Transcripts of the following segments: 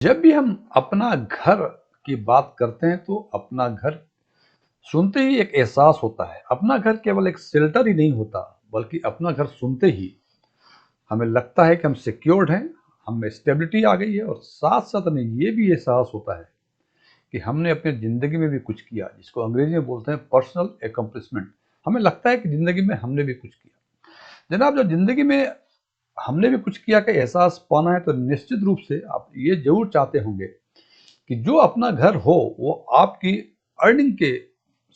जब भी हम अपना घर की बात करते हैं तो अपना घर सुनते ही एक एहसास होता है। अपना घर केवल एक शेल्टर ही नहीं होता, बल्कि अपना घर सुनते ही हमें लगता है कि हम सिक्योर्ड हैं, हमें स्टेबिलिटी आ गई है और साथ साथ हमें ये भी एहसास होता है कि हमने अपनी ज़िंदगी में भी कुछ किया, जिसको अंग्रेजी में बोलते हैं पर्सनल एकम्प्लिशमेंट। हमें लगता है कि ज़िंदगी में हमने भी कुछ किया। जनाब, जब ज़िंदगी में हमने भी कुछ किया का एहसास पाना है तो निश्चित रूप से आप ये ज़रूर चाहते होंगे कि जो अपना घर हो वो आपकी अर्निंग के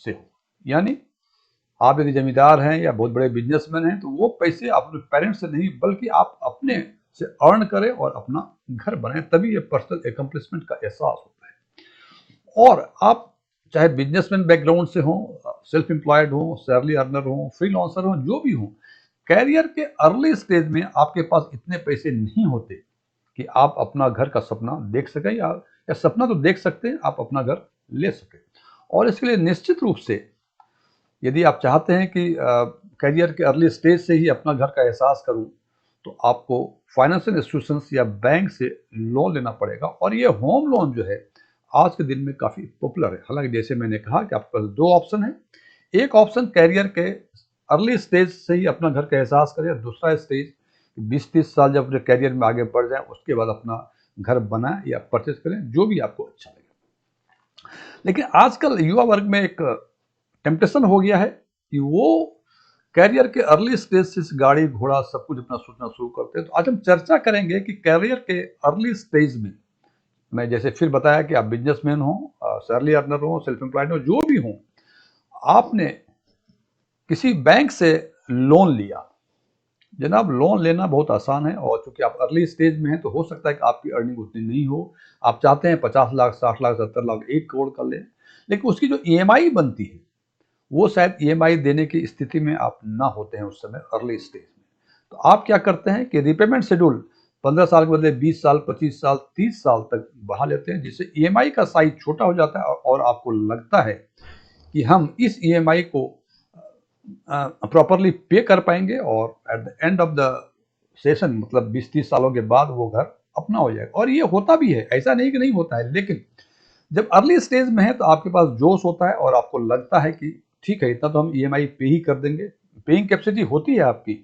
से हो। यानी आप यदि जमींदार हैं या बहुत बड़े बिजनेसमैन हैं तो वो पैसे अपने पेरेंट्स से नहीं बल्कि आप अपने से अर्न करें और अपना घर बनाएं, तभी ये पर्सनल एकम्प्लिशमेंट का एहसास होता है। और आप चाहे बिजनेसमैन बैकग्राउंड से हो, सेल्फ एम्प्लॉयड हो, सैलरी अर्नर हो, फ्रीलांसर हो, जो भी हो, कैरियर के अर्ली स्टेज में आपके पास इतने पैसे नहीं होते कि आप अपना घर का सपना देख सकें, या सपना तो देख सकते हैं, आप अपना घर ले सकें। और इसके लिए निश्चित रूप से यदि आप चाहते हैं कि करियर के अर्ली स्टेज से ही अपना घर का एहसास करूं, तो आपको फाइनेंशियल इंस्टीट्यूशंस या बैंक से लोन लेना पड़ेगा। और ये होम लोन जो है आज के दिन में काफ़ी पॉपुलर है। हालांकि जैसे मैंने कहा कि आपके पास दो ऑप्शन है। एक ऑप्शन कैरियर के अर्ली स्टेज से ही अपना घर का एहसास करें, दूसरा स्टेज 20-30 साल जब अपने कैरियर में आगे बढ़ जाए उसके बाद अपना घर बनाएं या परचेज करें, जो भी आपको अच्छा लगे। लेकिन आजकल युवा वर्ग में एक टेम्पटेशन हो गया है कि वो कैरियर के अर्ली स्टेज से गाड़ी घोड़ा सब कुछ अपना सोचना शुरू करते हैं। तो आज हम चर्चा करेंगे कि कैरियर के अर्ली स्टेज में, मैं जैसे फिर बताया कि आप बिजनेसमैन हो, सैलरी अर्नर हो, सेल्फ एम्प्लॉयड हो, जो भी हो, आपने किसी बैंक से लोन लिया। जनाब, लोन लेना बहुत आसान है और चूंकि आप अर्ली स्टेज में हैं तो हो सकता है कि आपकी अर्निंग उतनी नहीं हो। आप चाहते हैं 50 लाख, 60 लाख, 70 लाख, 1 करोड़ कर लें, लेकिन उसकी जो ईएमआई बनती है वो शायद ईएमआई देने की स्थिति में आप ना होते हैं उस समय अर्ली स्टेज में। तो आप क्या करते हैं कि रिपेमेंट शेड्यूल 15 साल के बदले 20 साल, 25 साल, 30 साल तक बढ़ा लेते हैं, जिससे ईएमआई का साइज छोटा हो जाता है और आपको लगता है कि हम इस ईएमआई को प्रॉपरली पे कर पाएंगे और at the end of the session, मतलब 20-30 सालों के बाद वो घर अपना हो जाएगा। और ये होता भी है, ऐसा नहीं कि नहीं होता है। लेकिन जब अर्ली स्टेज में है तो आपके पास जोश होता है और आपको लगता है कि ठीक है, इतना तो हम ईएमआई पे ही कर देंगे। पेइंग कैपेसिटी होती है आपकी,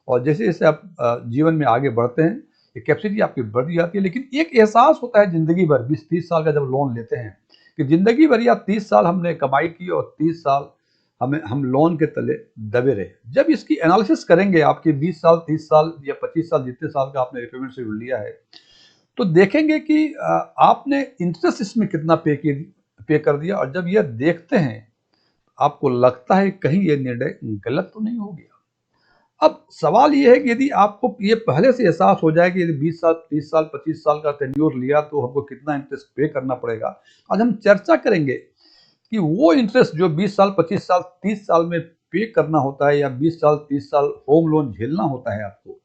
और जैसे जैसे आप जीवन में आगे बढ़ते हैं ये कैपेसिटी आपकी बढ़ती जाती है। लेकिन एक एहसास होता है जिंदगी भर, 20-30 साल का जब लोन लेते हैं, कि जिंदगी भर या 30 साल हमने कमाई की और 30 साल हम लोन के तले दबे रहे। जब इसकी एनालिसिस करेंगे, आपके 20 साल, 30 साल या 25 साल, जितने साल का आपने रिपेमेंट से लिया है, तो देखेंगे कि आपने इंटरेस्ट इसमें कितना पे कर दिया। और जब यह देखते हैं आपको लगता है कहीं ये निर्णय गलत तो नहीं हो गया। अब सवाल ये है कि यदि आपको ये पहले से एहसास हो जाए कि यदि 20 साल, 30 साल, 25 साल का टेन्योर लिया तो हमको कितना इंटरेस्ट पे करना पड़ेगा। आज हम चर्चा करेंगे कि वो इंटरेस्ट जो 20 साल, 25 साल, 30 साल में पे करना होता है, या 20 साल, 30 साल होम लोन झेलना होता है आपको,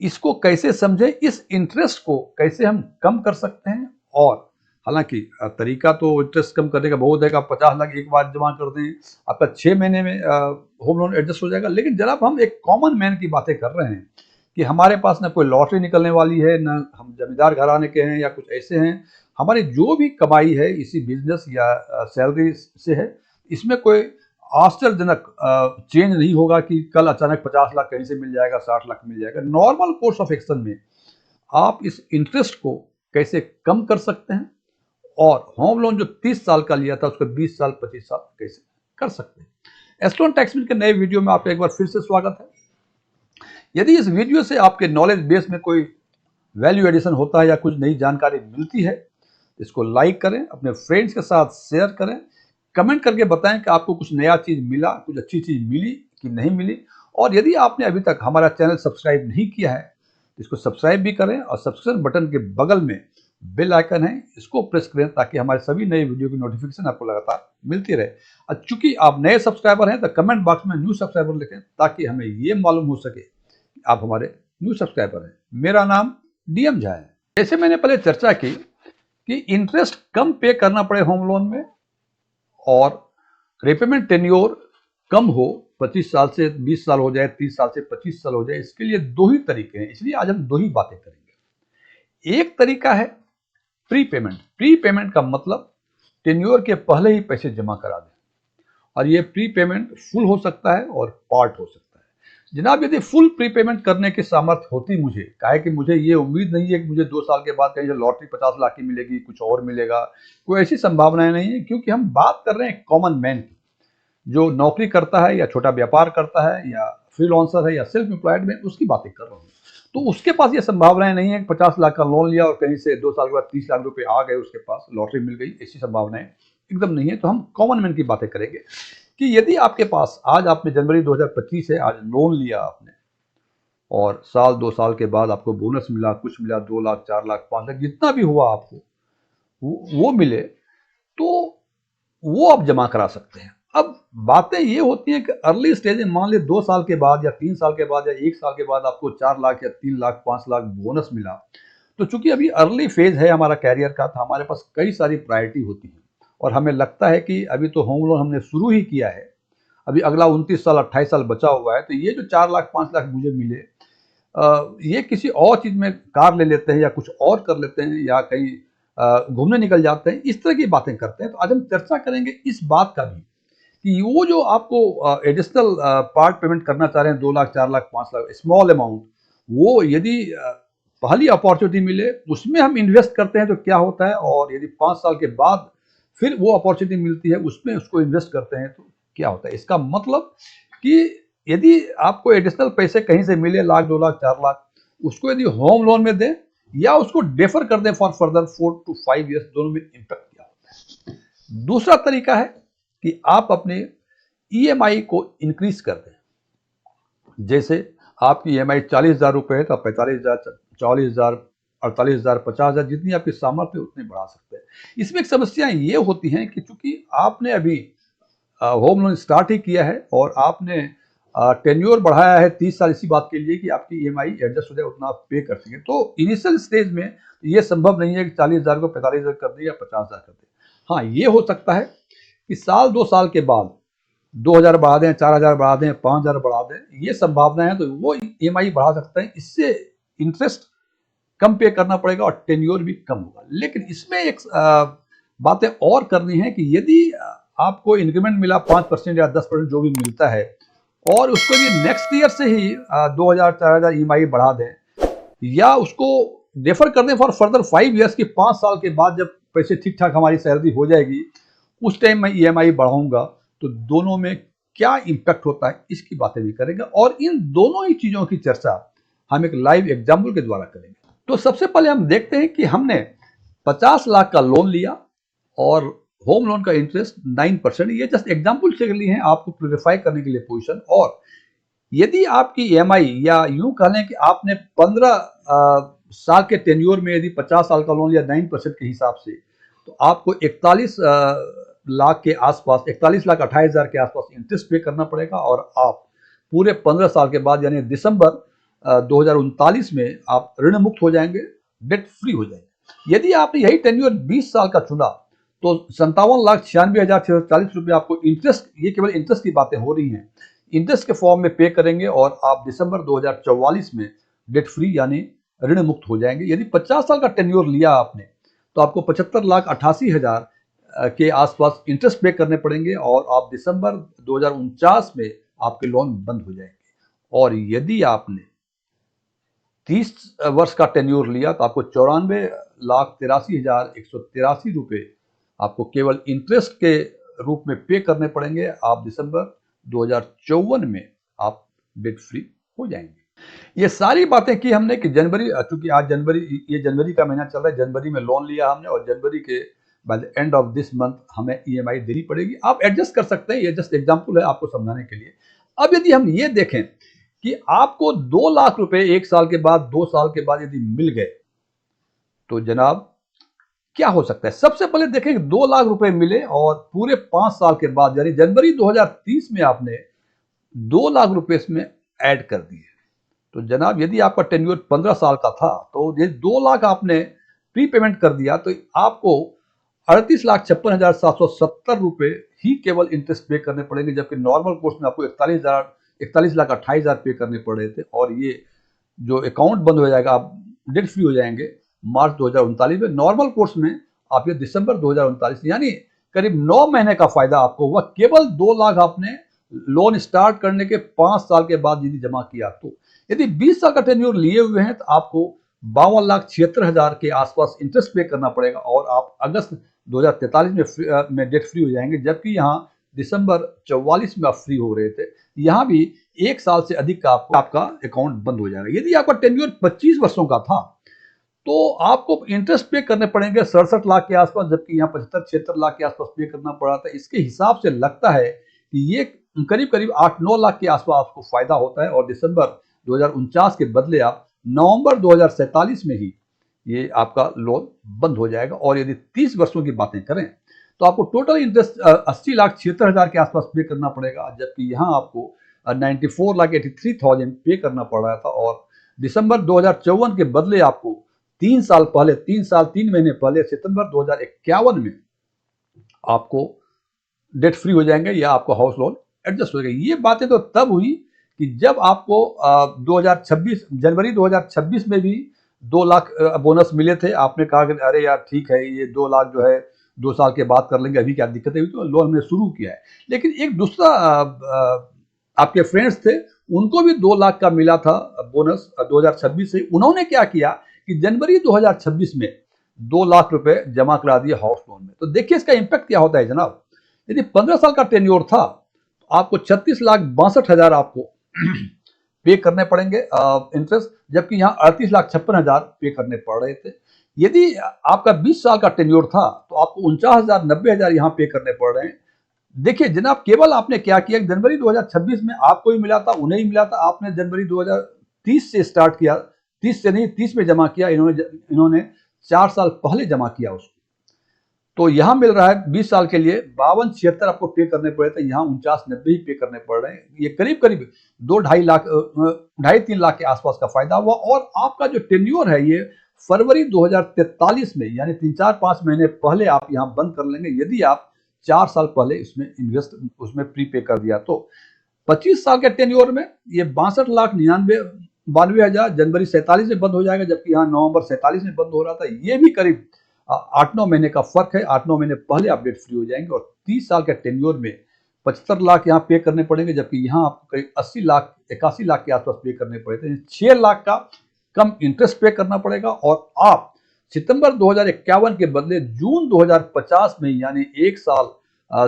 इसको कैसे समझें, इस इंटरेस्ट को कैसे हम कम कर सकते हैं। और हालांकि तरीका तो इंटरेस्ट कम करने का बहुत है कि आप 50 लाख एक बार जमा कर दें, आपका 6 महीने में होम लोन एडजस्ट हो जाएगा। लेकिन जनाब, हम एक कॉमन मैन की बातें कर रहे हैं कि हमारे पास ना कोई लॉटरी निकलने वाली है, ना हम जमींदार घराने के हैं या कुछ ऐसे हैं। हमारी जो भी कमाई है इसी बिजनेस या सैलरी से है। इसमें कोई आश्चर्यजनक चेंज नहीं होगा कि कल अचानक 50 लाख कहीं से मिल जाएगा, 60 लाख मिल जाएगा। नॉर्मल कोर्स ऑफ एक्शन में आप इस इंटरेस्ट को कैसे कम कर सकते हैं, और होम लोन जो 30 साल का लिया था उसको 20 साल, 25 साल कैसे कर सकते हैं। एस्ट्रॉन टैक्समैन के नए वीडियो में आपका एक बार फिर से स्वागत है। यदि इस वीडियो से आपके नॉलेज बेस में कोई वैल्यू एडिशन होता है या कुछ नई जानकारी मिलती है, इसको लाइक करें, अपने फ्रेंड्स के साथ शेयर करें, कमेंट करके बताएं कि आपको कुछ नया चीज़ मिला, कुछ अच्छी चीज़ मिली कि नहीं मिली। और यदि आपने अभी तक हमारा चैनल सब्सक्राइब नहीं किया है तो इसको सब्सक्राइब भी करें, और सब्सक्राइब बटन के बगल में बेल आइकन है, इसको प्रेस करें ताकि हमारे सभी नए वीडियो की नोटिफिकेशन आपको लगातार मिलती रहे। और चूंकि आप नए सब्सक्राइबर हैं तो कमेंट बॉक्स में न्यू सब्सक्राइबर लिखें ताकि हमें ये मालूम हो सके कि आप हमारे न्यू सब्सक्राइबर हैं। मेरा नाम डीएम झा है। जैसे मैंने पहले चर्चा की कि इंटरेस्ट कम पे करना पड़े होम लोन में, और रिपेमेंट टेन्योर कम हो, 25 साल से 20 साल हो जाए, 30 साल से 25 साल हो जाए, इसके लिए दो ही तरीके हैं। इसलिए आज हम दो ही बातें करेंगे। एक तरीका है प्री पेमेंट का मतलब टेन्योर के पहले ही पैसे जमा करा दें, और ये प्री पेमेंट फुल हो सकता है और पार्ट हो सकता है। जनाब, यदि फुल प्री पेमेंट करने की सामर्थ्य होती मुझे, काहे कि मुझे ये उम्मीद नहीं है कि मुझे 2 साल के बाद कहीं से लॉटरी 50 लाख की मिलेगी, कुछ और मिलेगा, कोई ऐसी संभावनाएं नहीं है, क्योंकि हम बात कर रहे हैं कॉमन मैन की, जो नौकरी करता है या छोटा व्यापार करता है या फ्रीलांसर है या सेल्फ एम्प्लॉयड में, उसकी बातें कर रहा हूँ। तो उसके पास ये संभावनाएं नहीं है कि 50 लाख का लोन लिया और कहीं से 2 साल के बाद 30 लाख रुपए आ गए, उसके पास लॉटरी मिल गई, ऐसी संभावनाएं एकदम नहीं है। तो हम कॉमन मैन की बातें करेंगे कि यदि आपके पास आज, आपने जनवरी 2025 है, आज लोन लिया आपने, और साल 2 साल के बाद आपको बोनस मिला, कुछ मिला, 2 लाख 4 लाख 5 लाख जितना भी हुआ आपको, वो मिले, तो वो आप जमा करा सकते हैं। अब बातें ये होती हैं कि अर्ली स्टेज में, मान लीजिए 2 साल के बाद या 3 साल के बाद या 1 साल के बाद आपको 4 लाख या 3 लाख 5 लाख बोनस मिला, तो चूंकि अभी अर्ली फेज है हमारा कैरियर का, तो हमारे पास कई सारी प्रायोरिटी होती है, और हमें लगता है कि अभी तो होम लोन हमने शुरू ही किया है, अभी अगला 29 साल 28 साल बचा हुआ है, तो ये जो 4 लाख 5 लाख मुझे मिले, ये किसी और चीज में कार ले लेते हैं या कुछ और कर लेते हैं या कहीं घूमने निकल जाते हैं, इस तरह की बातें करते हैं। तो आज हम चर्चा करेंगे इस बात का भी कि वो जो आपको एडिशनल पार्ट पेमेंट करना चाह रहे हैं, 2 लाख 4 लाख 5 लाख स्मॉल अमाउंट, वो यदि पहली अपॉर्चुनिटी मिले उसमें हम इन्वेस्ट करते हैं तो क्या होता है, और यदि 5 साल के बाद फिर वो अपॉर्चुनिटी मिलती है उसमें उसको इन्वेस्ट करते हैं तो क्या होता है। इसका मतलब कि यदि आपको एडिशनल पैसे कहीं से मिले, लाख 2 लाख 4 लाख, उसको यदि होम लोन में दें या उसको डेफर कर दें फॉर फर्दर 4 to 5 ईयर्स, दोनों में इंपैक्ट क्या होता है। दूसरा तरीका है कि आप अपने ईएमआई को इंक्रीज कर दें। जैसे आपकी ईएमआई 40,000 रुपए है तो आप 45,000, 44,000, 48,000, 50,000, जितनी आपकी सामर्थ्य है उतनी बढ़ा सकते हैं। इसमें एक समस्या ये होती है कि चूंकि आपने अभी होम लोन स्टार्ट ही किया है और आपने टेन्योर बढ़ाया है 30 साल, इसी बात के लिए कि आपकी ईएमआई एडजस्ट हो जाए, उतना आप पे कर सकें। तो इनिशियल स्टेज में ये संभव नहीं है कि 40,000 को 45,000 कर दे या 50,000 कर दे। हाँ, ये हो सकता है कि साल 2 साल के बाद 2,000 बढ़ा दें, 4,000 बढ़ा दें, 5,000 बढ़ा दें, ये संभावना है, तो वो ईएमआई बढ़ा सकते हैं। इससे इंटरेस्ट कम पे करना पड़ेगा और टेन्योर भी कम होगा। लेकिन इसमें एक बातें और करनी है कि यदि आपको इंक्रीमेंट मिला 5% या 10% जो भी मिलता है, और उसको भी नेक्स्ट ईयर से ही 2,000 4,000 ईएमआई बढ़ा दें या उसको डेफर कर दें फॉर फर्दर 5 ईयर्स की, 5 साल के बाद जब पैसे ठीक ठाक हमारी सैलरी हो जाएगी उस टाइम मैं ईएमआई बढ़ाऊंगा, तो दोनों में क्या इंपैक्ट होता है इसकी बातें भी करेंगे, और इन दोनों ही चीजों की चर्चा हम एक लाइव एग्जाम्पल के द्वारा करेंगे। तो सबसे पहले हम देखते हैं कि हमने 50 लाख का लोन लिया और होम लोन का इंटरेस्ट 9%, ये जस्ट एग्जाम्पल से लिए हैं आपको क्लियरिफाई करने के लिए पोजीशन। और यदि आपकी ईएमआई, या यूं कह लें कि आपने 15 साल के टेन्योर में यदि 50 साल का लोन लिया 9% के हिसाब से, तो आपको 41 लाख के आसपास, 41 लाख 28,000 के आसपास इंटरेस्ट पे करना पड़ेगा, और आप पूरे 15 साल के बाद यानी दिसंबर 2039 में आप ऋण मुक्त हो जाएंगे, डेट फ्री हो जाएंगे। यदि आपने यही टेन्योर 20 साल का चुना तो 57,96,640 रुपये आपको इंटरेस्ट, ये केवल इंटरेस्ट की बातें हो रही हैं, इंटरेस्ट के फॉर्म में पे करेंगे, और आप दिसंबर 2044 में डेट फ्री यानी ऋण मुक्त हो जाएंगे। यदि 50 साल का टेन्योर लिया आपने तो आपको 75,88,000 के आसपास इंटरेस्ट पे करने पड़ेंगे, और आप दिसंबर 2049 में आपके लोन बंद हो जाएंगे। और यदि आपने 30 वर्ष का टेन्योर लिया तो आपको 94,83,183 रुपये आपको केवल इंटरेस्ट के रूप में पे करने पड़ेंगे। आप दिसंबर 2054 में आप डेट फ्री हो जाएंगे। ये सारी बातें की हमने कि जनवरी, चूंकि आज जनवरी, ये जनवरी का महीना चल रहा है, जनवरी में लोन लिया हमने और जनवरी के by the end of this month हमें ईएमआई देनी पड़ेगी। आप एडजस्ट कर सकते हैं, ये जस्ट एग्जांपल है आपको समझाने के लिए। अब यदि हम ये देखें कि आपको 2 लाख रुपए 1 साल के बाद, 2 साल के बाद यदि मिल गए, तो जनाब क्या हो सकता है। सबसे पहले देखें कि 2 लाख रुपए मिले और पूरे 5 साल के बाद यानी जनवरी 2030 में आपने 2 लाख रुपए इसमें ऐड कर दिए, तो जनाब यदि आपका टेन्योर 15 साल का था तो ये 2 लाख आपने प्री पेमेंट कर दिया, तो आपको 38,56,770 रुपए ही केवल इंटरेस्ट पे करने पड़ेंगे, जबकि नॉर्मल कोर्स में आपको 41,28,000 पे करने पड़ रहे थे। और ये जो अकाउंट बंद हो जाएगा, आप डेट फ्री हो जाएंगे, मार्च 2039 में, नॉर्मल कोर्स में आप ये दिसंबर 2039, यानी करीब 9 महीने का फायदा आपको हुआ। केवल 2 लाख आपने लोन स्टार्ट करने के 5 साल के बाद यदि जमा किया तो। यदि 20 साल का टेन्योर लिए हुए हैं तो आपको 52,76,000 के आसपास इंटरेस्ट पे करना पड़ेगा और आप अगस्त 2043 में डेट फ्री हो जाएंगे, जबकि यहाँ दिसंबर 44 में आप फ्री हो रहे थे। यहाँ भी 1 साल से अधिक का आपका अकाउंट बंद हो जाएगा। यदि आपका टेन्योर 25 वर्षों का था तो आपको इंटरेस्ट पे करने पड़ेंगे 67 लाख के आसपास, जबकि यहाँ 75-76 लाख के आसपास पे करना पड़ा था। इसके हिसाब से लगता है कि ये करीब करीब 8-9 लाख के आसपास आपको फायदा होता है और दिसंबर 2049 के बदले आप नवंबर 2047 में ही ये आपका लोन बंद हो जाएगा। और यदि 30 वर्षों की बातें करें तो आपको टोटल इंटरेस्ट 80,76,000 के आसपास पे करना पड़ेगा, जबकि यहाँ आपको 94,83,000 पे करना पड़ रहा था। और दिसंबर 2054 के बदले आपको 3 साल पहले, 3 साल 3 महीने पहले सितंबर 2051 में आपको डेट फ्री हो जाएंगे या आपको हाउस लोन एडजस्ट हो जाएगा। ये बातें तो तब हुई कि जब आपको 2026 जनवरी 2026 में भी 2 लाख बोनस मिले थे। आपने कहा कि अरे यार ठीक है, ये 2 लाख जो है 2 साल के बाद कर लेंगे, अभी क्या दिक्कत है, तो लोन हमने शुरू किया है। लेकिन एक दूसरा आपके फ्रेंड्स थे, उनको भी 2 लाख का मिला था बोनस 2026 से। उन्होंने क्या किया कि जनवरी 2026 में 2 लाख रुपए जमा करा दिए हाउस लोन में। तो देखिए इसका इंपैक्ट क्या होता है जनाब। यदि 15 साल का टेन्योर था तो आपको 36,62,000 आपको पे करने पड़ेंगे इंटरेस्ट, जबकि यहाँ 38,56,000 पे करने पड़ रहे थे। यदि आपका 20 साल का टेन्योर था तो आपको 49,000 90,000 यहाँ पे करने पड़ रहे हैं। देखिए जनाब, केवल आपने क्या किया, जनवरी 2026 में आपको ही मिला था, उन्हें ही मिला था। आपने जनवरी 2030 से स्टार्ट किया, 30 से नहीं 30 में जमा किया, इन्होंने 4 साल पहले जमा किया उसको। तो यहां मिल रहा है 20 साल के लिए 52-76 आपको पे करने पड़े थे, यहाँ 49-90 ही पे करने पड़ रहे हैं। ये करीब करीब 2-2.5 लाख 2.5-3 लाख के आसपास का फायदा हुआ। और आपका जो टेन्योर है ये फरवरी 2043 में, यानी 3-4-5 महीने पहले आप यहाँ बंद कर लेंगे, यदि आप 4 साल पहले उसमें प्रीपे कर दिया तो। 25 साल के टेन्योर में ये 62,99,92,000 जनवरी 47 में बंद हो जाएगा, जबकि यहाँ नवंबर 47 में बंद हो रहा था। ये भी करीब 8-9 महीने का फर्क है। 8-9 महीने पहले आप डेट फ्री हो जाएंगे। और 30 साल के टेन्योर में 75 लाख यहाँ पे करने पड़ेंगे, जबकि यहाँ आपको करीब 80 लाख 81 लाख के आसपास पे करने पड़े थे। 6 लाख का कम इंटरेस्ट पे करना पड़ेगा और आप सितंबर 2051 के बदले जून 2050 में, यानी 1 साल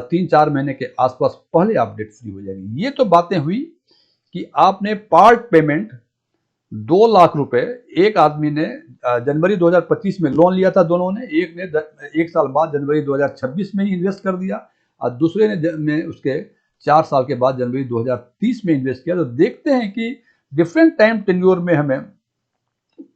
3-4 महीने के आसपास पहले आप डेट फ्री हो जाएंगे। ये तो बातें हुई कि आपने पार्ट पेमेंट 2 लाख रुपए एक आदमी ने जनवरी 2025 में लोन लिया था, दोनों ने, एक ने 1 साल बाद जनवरी 2026 में ही इन्वेस्ट कर दिया और दूसरे ने उसके 4 साल के बाद जनवरी 2030 में इन्वेस्ट किया। तो देखते हैं कि डिफरेंट टाइम टेन्योर में हमें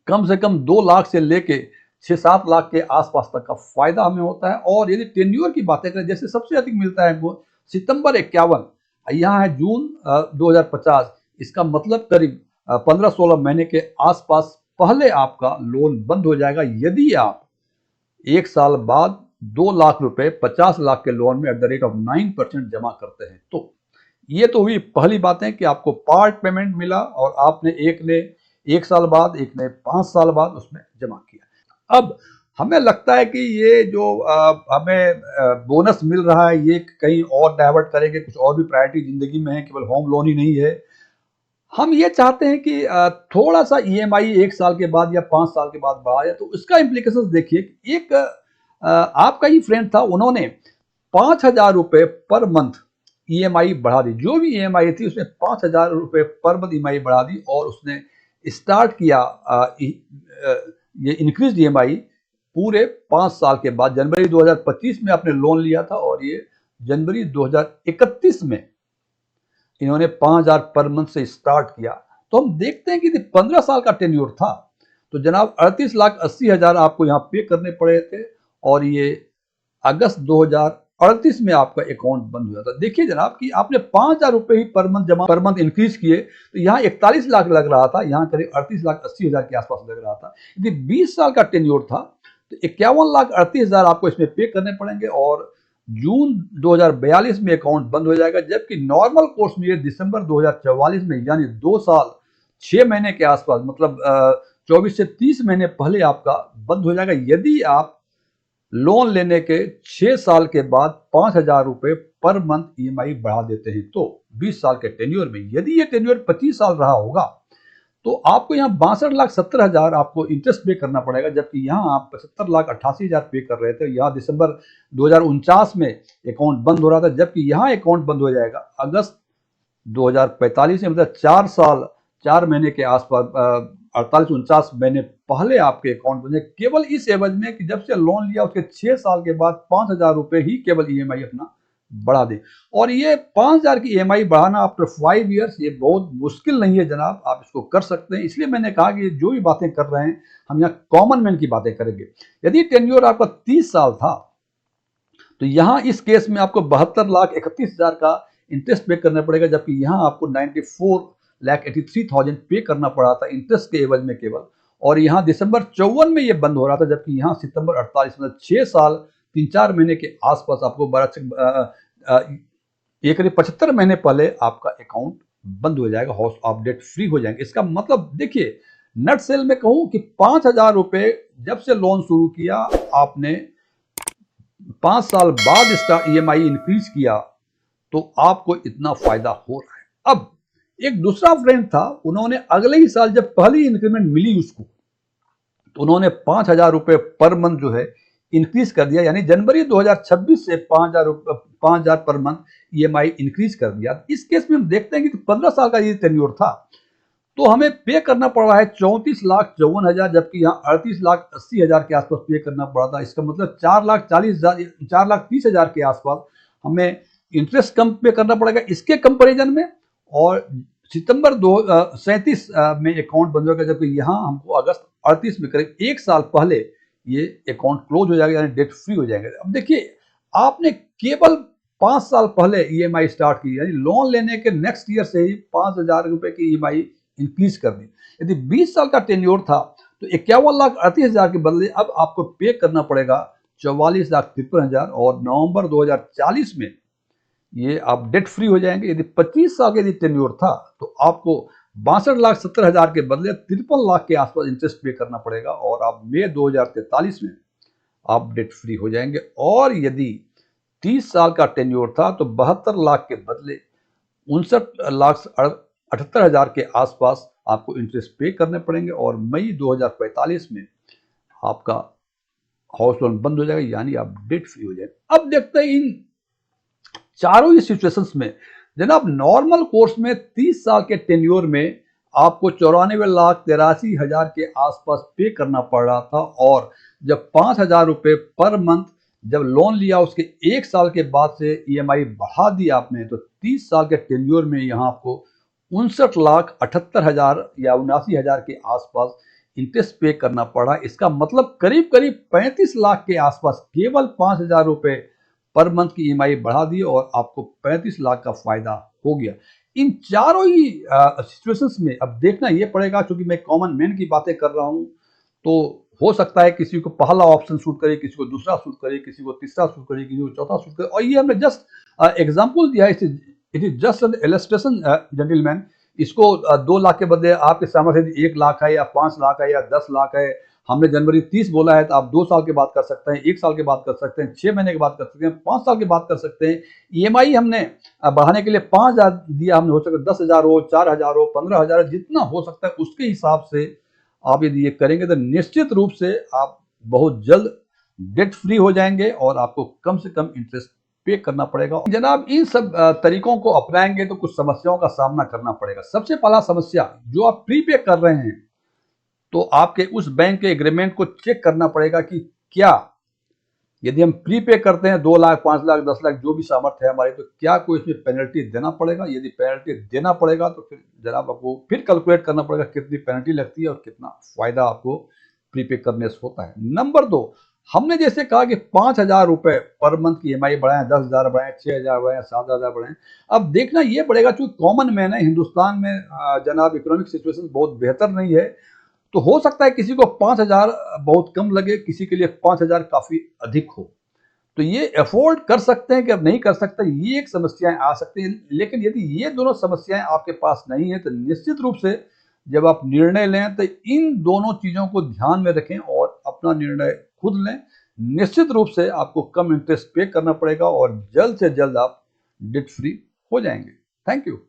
कम से कम 2 लाख से लेके 6-7 लाख के आसपास तक का फायदा हमें होता है। और यदि टेन्योर की बातें करें, जैसे सबसे अधिक मिलता है हमको सितंबर 51, यहाँ है जून 2050, इसका मतलब करीब 15-16 महीने के आसपास पहले आपका लोन बंद हो जाएगा, यदि आप 1 साल बाद 2 लाख रुपए 50 लाख के लोन में @9% जमा करते हैं तो। ये तो हुई पहली बात है कि आपको पार्ट पेमेंट मिला और आपने एक ने 1 साल बाद, एक ने 5 साल बाद उसमें जमा किया। अब हमें लगता है कि ये जो हमें बोनस मिल रहा है ये कहीं और डाइवर्ट करेंगे, कुछ और भी प्रायोरिटी जिंदगी में है, केवल होम लोन ही नहीं है। हम ये चाहते हैं कि थोड़ा सा ईएमआई 1 साल के बाद या 5 साल के बाद बढ़ा जाए। तो इसका इम्प्लीकेशंस देखिए, एक आपका ही फ्रेंड था, उन्होंने 5,000 रुपए पर मंथ ईएमआई बढ़ा दी। जो भी ईएमआई थी उसने 5,000 रुपए पर मंथ ईएमआई बढ़ा दी और उसने स्टार्ट किया ये इंक्रीज ईएमआई पूरे 5 साल के बाद। जनवरी 2025 में आपने लोन लिया था और ये जनवरी 2031 में इन्होंने 5,000 पर मंथ से स्टार्ट किया। तो हम देखते हैं कि 15 साल का टेन्योर था तो जनाब 38,80,000 आपको यहाँ पे करने पड़े थे और ये अगस्त 2038 में आपका अकाउंट बंद हुआ था। देखिए जनाब कि आपने 5,000 रुपए ही पर मंथ इंक्रीज किए तो यहाँ 41 लाख लग रहा था, यहाँ करीब 38,80,000 के आसपास लग रहा था। यदि 20 साल का टेन्योर था तो 51,38,000 आपको इसमें पे करने पड़ेंगे और जून 2042 में अकाउंट बंद हो जाएगा, जबकि नॉर्मल कोर्स में ये दिसंबर 2044 में, यानी 2 साल 6 महीने के आसपास, मतलब 24 से 30 महीने पहले आपका बंद हो जाएगा यदि आप लोन लेने के 6 साल के बाद 5,000 रुपए पर मंथ ईएमआई बढ़ा देते हैं तो 20 साल के टेन्योर में। यदि ये टेन्योर 25 साल रहा होगा तो आपको यहाँ 62,70,000 आपको इंटरेस्ट पे करना पड़ेगा, जबकि यहाँ आप 75,88,000 पे कर रहे थे। यहाँ दिसंबर 2049 में अकाउंट बंद हो रहा था, जबकि यहाँ अकाउंट बंद हो जाएगा अगस्त 2045 में, मतलब 4 साल 4 महीने के आसपास 48-49 महीने पहले आपके अकाउंट बने, केवल इस एवज में कि जब से लोन लिया उसके 6 साल के बाद 5,000 रुपए ही केवल ईएमआई अपना बढ़ा दे। और ये 5,000 की ईएमआई बढ़ाना आफ्टर 5 इयर्स ये बहुत मुश्किल नहीं है जनाब, आप इसको कर सकते हैं। इसलिए मैंने कहा कि जो भी बातें कर रहे हैं हम यहाँ कॉमन मैन की बातें करेंगे। यदि टेन्योर आपका 30 साल था तो यहाँ इस केस में आपको 72,31,000 का इंटरेस्ट पे करना पड़ेगा, जबकि यहाँ आपको 94,83,000 पे करना पड़ा था इंटरेस्ट के एवज में केवल। और यहाँ दिसंबर 54 में ये बंद हो रहा था, जबकि यहाँ सितंबर 48 में 6 साल 3-4 महीने के आसपास आपको 75 महीने पहले आपका अकाउंट बंद हो जाएगा, हाउस आप डेट फ्री हो जाएंगे। इसका मतलब देखिए, नट सेल में कहूं कि 5,000 रुपए जब से लोन शुरू किया आपने 5 साल बाद ईएमआई इंक्रीज किया तो आपको इतना फायदा हो रहा है। अब एक दूसरा फ्रेंड था, उन्होंने अगले ही साल जब पहली इंक्रीमेंट मिली उसको तो उन्होंने 5,000 रुपए पर मंथ जो है इंक्रीज कर दिया, यानी जनवरी 2026 से 5,000 पर मंथ ईएमआई इंक्रीज कर दिया। इस केस में हम देखते हैं कि 15 साल का ये टेन्योर था तो हमें पे करना पड़ रहा है 34,54,000, जबकि यहाँ 38,80,000 के आसपास पे करना पड़ा था। इसका मतलब 4,30,000 के आसपास हमें इंटरेस्ट कम पे करना पड़ेगा इसके कंपैरिजन में। और सितंबर 37 में अकाउंट बंद होगा, जबकि यहाँ हमको अगस्त 38 में करीब 1 साल पहले ये अकाउंट क्लोज हो जाएगा, यानी डेट फ्री हो जाएंगे। अब देखिए, आपने केवल 5 साल पहले ईएमआई स्टार्ट की, यानी लोन लेने के नेक्स्ट ईयर से ही 5,000 रुपए की ईएमआई इंक्रीज कर दी। यदि 20 साल का टेन्योर था तो 51,38,000 के बदले अब आपको पे करना पड़ेगा 44,53,000 और नवंबर 2040 में ये आप डेट फ्री हो जाएंगे। यदि 25 साल का यदि टेन्योर था तो आपको 62,70,000 के बदले 53 लाख के आसपास इंटरेस्ट पे करना पड़ेगा और आप मई 2043 में आप डेट फ्री हो जाएंगे। और यदि 30 साल का टेन्योर था तो 72 लाख के बदले 59,78,000 के आसपास आपको इंटरेस्ट पे करने पड़ेंगे और मई 2045 में आपका हाउस लोन बंद हो जाएगा, यानी आप डेट फ्री हो जाएंगे। अब देखते हैं इन चारों ही सिचुएशंस में जनाब, नॉर्मल कोर्स में 30 साल के टेन्योर में आपको 94,83,000 के आसपास पे करना पड़ रहा था और जब 5,000 रुपए पर मंथ जब लोन लिया उसके 1 साल के बाद से ईएमआई बढ़ा दी आपने तो 30 साल के टेन्योर में यहाँ आपको 59,78,000 या 79,000 के आसपास इंटरेस्ट पे करना पड़ा। इसका मतलब करीब करीब 35 लाख के आसपास केवल 5,000 रुपए पर मंथ की ईएमआई बढ़ा दी और आपको 35 लाख का फायदा हो गया। इन चारों ही सिचुएशंस में अब देखना ये पड़ेगा, क्योंकि मैं कॉमन मैन की बातें कर रहा हूं तो हो सकता है किसी को पहला ऑप्शन सूट करे, किसी को दूसरा सूट करे, किसी को तीसरा सूट करे, किसी को चौथा सूट करे। और ये हमने जस्ट एग्जांपल दिया है, it is just an illustration gentleman. इसको 2 लाख के बदले आपके सामर्थ्य 1 लाख है या 5 लाख है या 10 लाख है, हमने जनवरी 30 बोला है तो आप 2 साल के बाद कर सकते हैं, 1 साल के बाद कर सकते हैं, 6 महीने के बाद कर सकते हैं, 5 साल के बाद कर सकते हैं। ईएमआई हमने बढ़ाने के लिए 5,000 दिया, हमने हो सकता है 10,000 हो, 4,000 हो, 15,000, जितना हो सकता है उसके हिसाब से आप यदि ये करेंगे तो निश्चित रूप से आप बहुत जल्द डेट फ्री हो जाएंगे और आपको कम से कम इंटरेस्ट पे करना पड़ेगा। जनाब, इन सब तरीकों को अपनाएंगे तो कुछ समस्याओं का सामना करना पड़ेगा। सबसे पहला समस्या, जो आप प्रीपे कर रहे हैं तो आपके उस बैंक के एग्रीमेंट को चेक करना पड़ेगा कि क्या यदि हम प्रीपे करते हैं 2 लाख, 5 लाख, 10 लाख जो भी सामर्थ्य है हमारी, तो क्या कोई इसमें पेनल्टी देना पड़ेगा। यदि पेनल्टी देना पड़ेगा तो फिर जनाब आपको फिर कैलकुलेट करना पड़ेगा कितनी पेनल्टी लगती है और कितना फायदा आपको प्रीपे करने से होता है। नंबर 2, हमने जैसे कहा कि 5,000 रुपए पर मंथ की ईएमआई बढ़ाएं, 10,000 बढ़ाएं, 6,000 बढ़ाएं, 7,000 बढ़ाएं। अब देखना यह पड़ेगा, क्योंकि कॉमन मैन है हिंदुस्तान में जनाब, इकोनॉमिक सिचुएशन बहुत बेहतर नहीं है, तो हो सकता है किसी को 5,000 बहुत कम लगे, किसी के लिए 5,000 काफी अधिक हो। तो ये अफोर्ड कर सकते हैं कि अब नहीं कर सकते, ये एक समस्याएं आ सकती हैं। लेकिन यदि ये दोनों समस्याएं आपके पास नहीं है तो निश्चित रूप से जब आप निर्णय लें तो इन दोनों चीज़ों को ध्यान में रखें और अपना निर्णय खुद लें। निश्चित रूप से आपको कम इंटरेस्ट पे करना पड़ेगा और जल्द से जल्द आप डेट फ्री हो जाएंगे। Thank you.